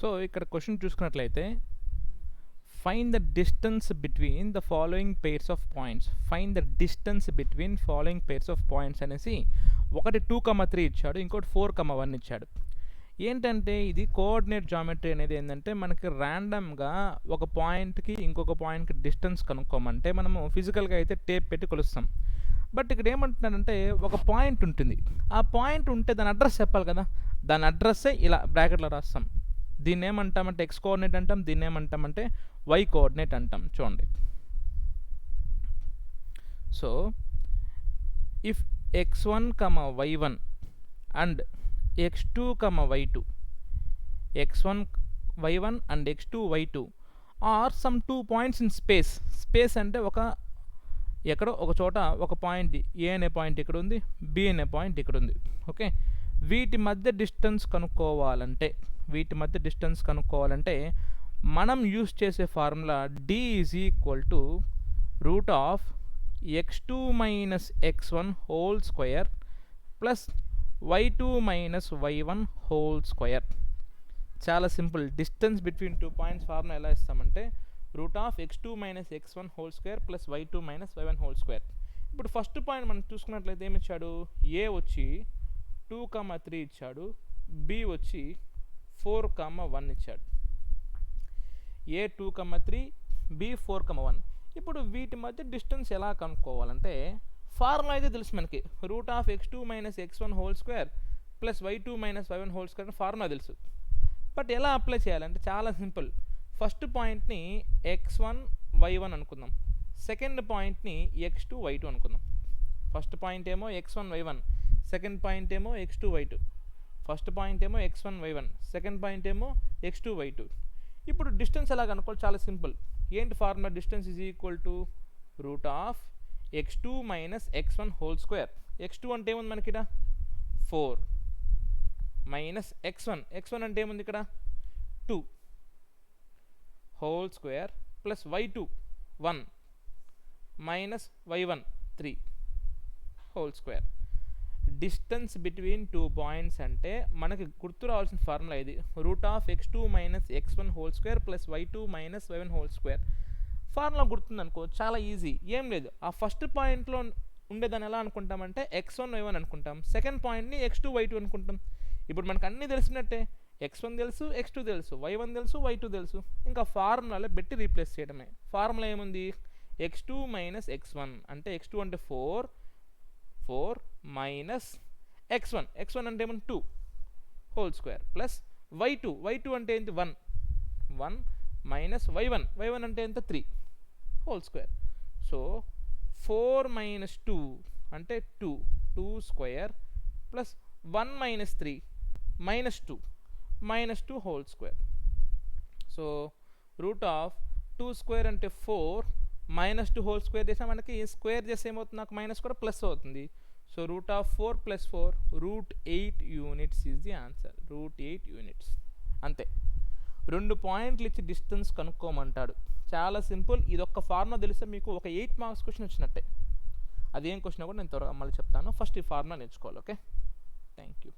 So ఇక్కడ question చూసుకున్నట్లయితే find the distance between the following pairs of points. Find the distance between following pairs of points అనేసి ఒకటి 2,3 ఇచ్చాడు, ఇంకోటి 4,1 ఇచ్చాడు. ఏంటంటే ఇది కోఆర్డినేట్ జామెట్రీ అనేది ఏంటంటే మనకి ర్యాండమ్గా ఒక పాయింట్కి ఇంకొక పాయింట్కి డిస్టెన్స్ కనుక్కోమంటే మనము ఫిజికల్గా అయితే టేప్ పెట్టి కొలుస్తాం. బట్ ఇక్కడ ఏమంటున్నాడంటే ఒక పాయింట్ ఉంటుంది, ఆ పాయింట్ ఉంటే దాని అడ్రస్ చెప్పాలి కదా, దాని అడ్రస్సే ఇలా బ్రాకెట్లో రాస్తాం. దీన్ని ఏమంటామంటే ఎక్స్ కోఆర్డినేట్ అంటాం, దీన్ని ఏమంటామంటే వై కోఆర్డినేట్ అంటాం. చూడండి, so if x1, y1 and x2, y2, x1, y1 and x2, y2 are some 2 points in space. Space అంటే ఎక్కడో ఒక చోట ఒక పాయింట్ ఏ అనే పాయింట్ ఇక్కడ ఉంది, బి అనే పాయింట్ ఇక్కడ ఉంది. ఓకే, వీటి మధ్య డిస్టెన్స్ కనుక్కోవాలంటే మనం యూస్ చేసే formula d is equal to root of x2 minus x1 whole square plus y2 minus y1 whole square. చాలా simple. Distance between 2 points formula ఎలా ఇస్తామంటే root of x2 minus x1 whole square plus y2 minus y1 whole square. ఇప్పుడు first point మనం చూసుకున్నట్లయితే ఏమి ఇచ్చాడు, ఏ వచ్చి 2,3 ఇచ్చాడు, బి వచ్చి 4,1 ఇచ్చాడు. ఏ 2,3, బి 4,1. ఇప్పుడు వీటి మధ్య డిస్టెన్స్ ఎలా కనుక్కోవాలంటే ఫార్ములా అయితే తెలుసు మనకి, route of x2 minus x1 whole square plus y2 minus y1 whole square formula తెలుసు. బట్ ఎలా అప్లై చేయాలంటే చాలా సింపుల్. ఫస్ట్ పాయింట్ని x1, y1 అనుకుందాం, సెకండ్ పాయింట్ని x2, y2 అనుకుందాం. ఫస్ట్ పాయింట్ ఏమో x1, y1, సెకండ్ పాయింట్ ఏమో x2, y2. ఫస్ట్ పాయింట్ ఏమో x1, y1, సెకండ్ పాయింట్ ఏమో x2, y2. ఇప్పుడు డిస్టెన్స్ ఎలా కనుక్కోవాలి, చాలా సింపుల్. ఏంటి formula, distance is equal to root of x2 minus x1 whole square. x2 అంటే ఏముంది మనకి ఇక్కడ 4 మైనస్ x1 అంటే ఏముంది ఇక్కడ 2 whole square plus y2 1 minus y1 3 whole square. Distance between 2 points అంటే మనకి గుర్తు రావాల్సిన ఫార్ములా ఇది, root of x2 minus x1 whole square plus y2 minus y1 whole square. Formula గుర్తుందనుకో, చాలా ఈజీ, ఏం లేదు. ఆ ఫస్ట్ పాయింట్లో ఉండేదాన్ని ఎలా అనుకుంటామంటే x1, y1 అనుకుంటాం, సెకండ్ పాయింట్ని x2, y2 అనుకుంటాం. ఇప్పుడు మనకు అన్నీ తెలిసినట్టే, x1 తెలుసు, x2 తెలుసు, y1 తెలుసు, y2 తెలుసు. ఇంకా ఫార్ములాలో పెట్టి రీప్లేస్ చేయడమే. ఫార్ములా ఏముంది, x2 మైనస్ x1 అంటే x2 అంటే 4 మైనస్ x1 అంటే ఏమన్నా 2 హోల్ స్క్వేర్ ప్లస్ y2 అంటే ఏంటి 1 మైనస్ y1 అంటే ఎంత 3 హోల్ స్క్వేర్. సో 4 మైనస్ 2 అంటే 2 square plus 1 minus 3 minus 2 whole square. So root of 2 square అంటే 4 మైనస్ 2 హోల్ స్క్వేర్ చేసినా మనకి స్క్వేర్ చేస్తే ఏమవుతుంది, నాకు మైనస్ కూడా ప్లస్ అవుతుంది. So root of 4 plus 4 root 8 units is the answer. Root 8 units అంతే. 2 పాయింట్లు ఇచ్చి డిస్టెన్స్ కనుక్కోమంటాడు. చాలా సింపుల్. ఇదొక్క ఫార్ములా తెలిస్తే మీకు ఒక 8 మార్క్స్ క్వశ్చన్ వచ్చినట్టే. అదేం క్వశ్చన్ కూడా నేను త్వరగా మళ్ళీ చెప్తాను. ఫస్ట్ ఈ ఫార్ములా నేర్చుకోవాలి. Okay, thank you.